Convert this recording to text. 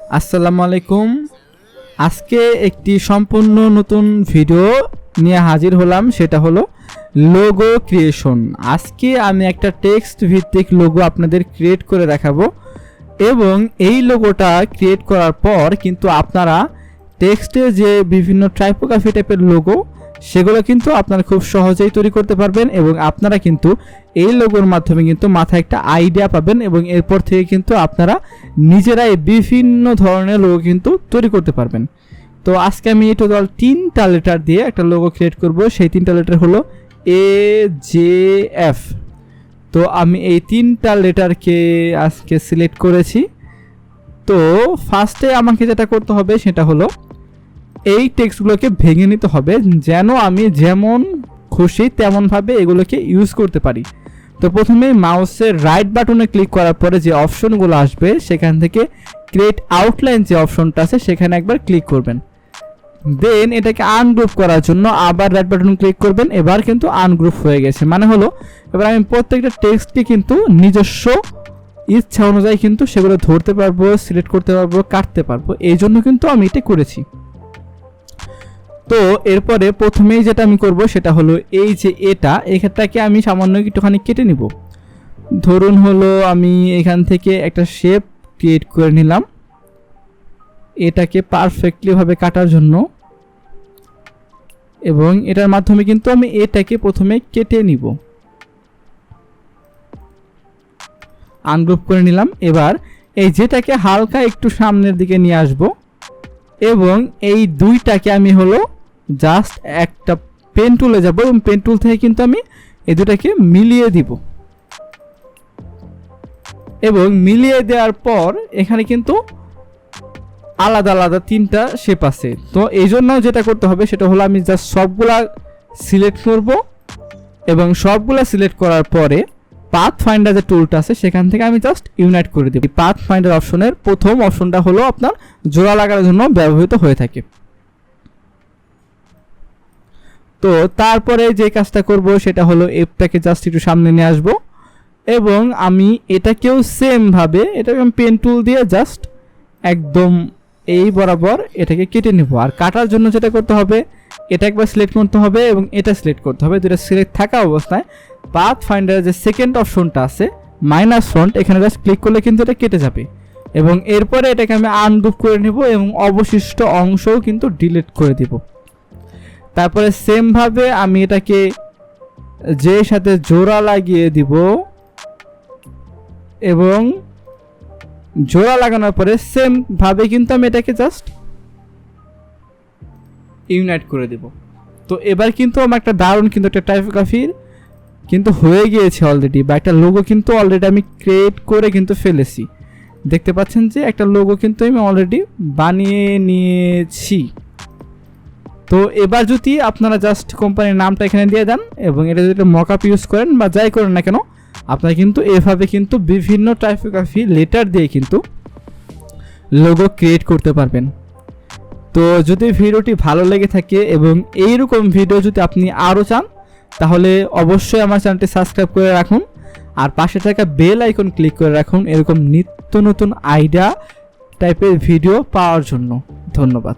আসসালামু আলাইকুম। আজকে একটি সম্পূর্ণ নতুন ভিডিও নিয়ে হাজির হলাম, সেটা হলো লোগো ক্রিয়েশন। আজকে আমি একটা টেক্সট ভিত্তিক লোগো আপনাদের ক্রিয়েট করে দেখাবো এবং এই লোগোটা ক্রিয়েট করার পর কিন্তু আপনারা টেক্সটে যে বিভিন্ন টাইপোগ্রাফি টাইপের লোগো সেগুলো কিন্তু আপনারা খুব সহজেই তৈরি করতে পারবেন এবং আপনারা কিন্তু এই লোগোর মাধ্যমে কিন্তু মাথায় একটা আইডিয়া পাবেন এবং এরপর থেকে কিন্তু আপনারা নিজেরাই বিভিন্ন ধরনের লোগো কিন্তু তৈরি করতে পারবেন। তো আজকে আমি টোটাল 3টা লেটার দিয়ে একটা লোগো ক্রিয়েট করব। সেই 3টা লেটার হলো AJF। তো আমি এই 3টা লেটারকে আজকে সিলেক্ট করেছি। তো ফার্স্টে আমাকে যেটা করতে হবে সেটা হলো এই টেক্সটগুলোকে ভেঙে নিতে হবে যেন আমি যেমন খুশি তেমনভাবে এগুলোকে ইউজ করতে পারি। তো প্রথমে মাউসের রাইট বাটনে ক্লিক করার পরে যে অপশনগুলো আসবে সেখান থেকে ক্রিয়েট আউটলাইন যে অপশনটা আছে সেখানে একবার ক্লিক করবেন। দেন এটাকে আনগ্রুপ করার জন্য আবার রাইট বাটন ক্লিক করবেন। এবার কিন্তু আনগ্রুপ হয়ে গেছে, মানে হলো এবার আমি প্রত্যেকটা টেক্সটকে কিন্তু নিজস্ব ইচ্ছা অনুযায়ী কিন্তু সেগুলো ধরতে পারবো, সিলেক্ট করতে পারবো, কাটতে পারবো। এই জন্য কিন্তু আমি এটা করেছি। তো এরপরে প্রথমেই যেটা আমি করব সেটা হলো এই যে এখানটাকে আমি সামান্য একটুখানি কেটে নিব। ধরুন হলো আমি এখান থেকে একটা শেপ ক্রিয়েট করে নিলাম এটাকে পারফেক্টলি ভাবে কাটার জন্য, এবং এটার মাধ্যমে কিন্তু আমি এটাকে প্রথমে কেটে নিব। আনগ্রুপ করে নিলাম। এবার এই যেটাকে হালকা একটু সামনের দিকে নিয়ে আসব এবং এই দুইটাকে আমি হলো জাস্ট একটা পেন টুলে যাব এবং পেন টুল থেকে কিন্তু আমি এই দুটাকে মিলিয়ে দিব। এবং মিলিয়ে দেওয়ার পর এখানে কিন্তু আলাদা আলাদা 3টা শেপ আছে। তো এই জন্য যেটা করতে হবে সেটা হলো আমি জাস্ট সবগুলা সিলেক্ট করব এবং সবগুলা সিলেক্ট করার পরে পাথ ফাইন্ডার যে টুলটা আছে সেখান থেকে আমি জাস্ট ইউনাইট করে দেব। পাথ ফাইন্ডার অপশনের প্রথম অপশনটা হলো আপনার জোড়া লাগানোর জন্য ব্যবহৃত হয়ে থাকে। তো তারপরে যে কাজটা করব সেটা হলো এফটাকে জাস্ট একটু সামনে নিয়ে আসব এবং আমি এটাকেও সেম ভাবে এটাকে আমি পেন টুল দিয়ে জাস্ট একদম এই বরাবর এটাকে কেটে নেব। আর কাটার জন্য যেটা করতে হবে এটা একবার সিলেক্ট করতে হবে এবং এটা সিলেক্ট করতে হবে। দুটো সিলেক্ট থাকা অবস্থায় পাথ ফাইন্ডারের যে সেকেন্ড অপশনটা আছে মাইনাস ফ্রন্ট, এখানে জাস্ট ক্লিক করলে কিন্তু এটা কেটে যাবে এবং এরপরে এটাকে আমি আনগ্রুপ করে নেব এবং অবশিষ্ট অংশও কিন্তু ডিলিট করে দিব। তারপরে সেম ভাবে আমি এটাকে যে সাথে জোড়া লাগিয়ে দিব এবং জোড়া লাগানোর পরে সেম ভাবে কিন্তু আমি এটাকে জাস্ট ইউনাইট করে দেব। তো এবার কিন্তু আমার একটা দারুণ কিন্তু একটা টাইপোগ্রাফির কিন্তু হয়ে গিয়েছে অলরেডি, বা একটা লোগো কিন্তু অলরেডি আমি ক্রিয়েট করে কিন্তু ফেলেছি। দেখতে পাচ্ছেন যে একটা লোগো কিন্তু আমি অলরেডি বানিয়ে নিয়েছি। তো এবার যদি আপনারা জাস্ট কোম্পানির নামটা এখানে দিয়ে দেন এবং এটা যদি মকআপ ইউজ করেন বা যাই করেন না কেন, আপনারা কিন্তু এভাবে কিন্তু বিভিন্ন টাইপোগ্রাফি লেটার দিয়ে কিন্তু লোগো ক্রিয়েট করতে পারবেন। তো যদি ভিডিওটি ভালো লেগে থাকে এবং এইরকম ভিডিও যদি আপনি আরও চান তাহলে অবশ্যই আমার চ্যানেলটি সাবস্ক্রাইব করে রাখুন আর পাশে থাকা বেল আইকন ক্লিক করে রাখুন এরকম নিত্য নতুন আইডিয়া টাইপের ভিডিও পাওয়ার জন্য। ধন্যবাদ।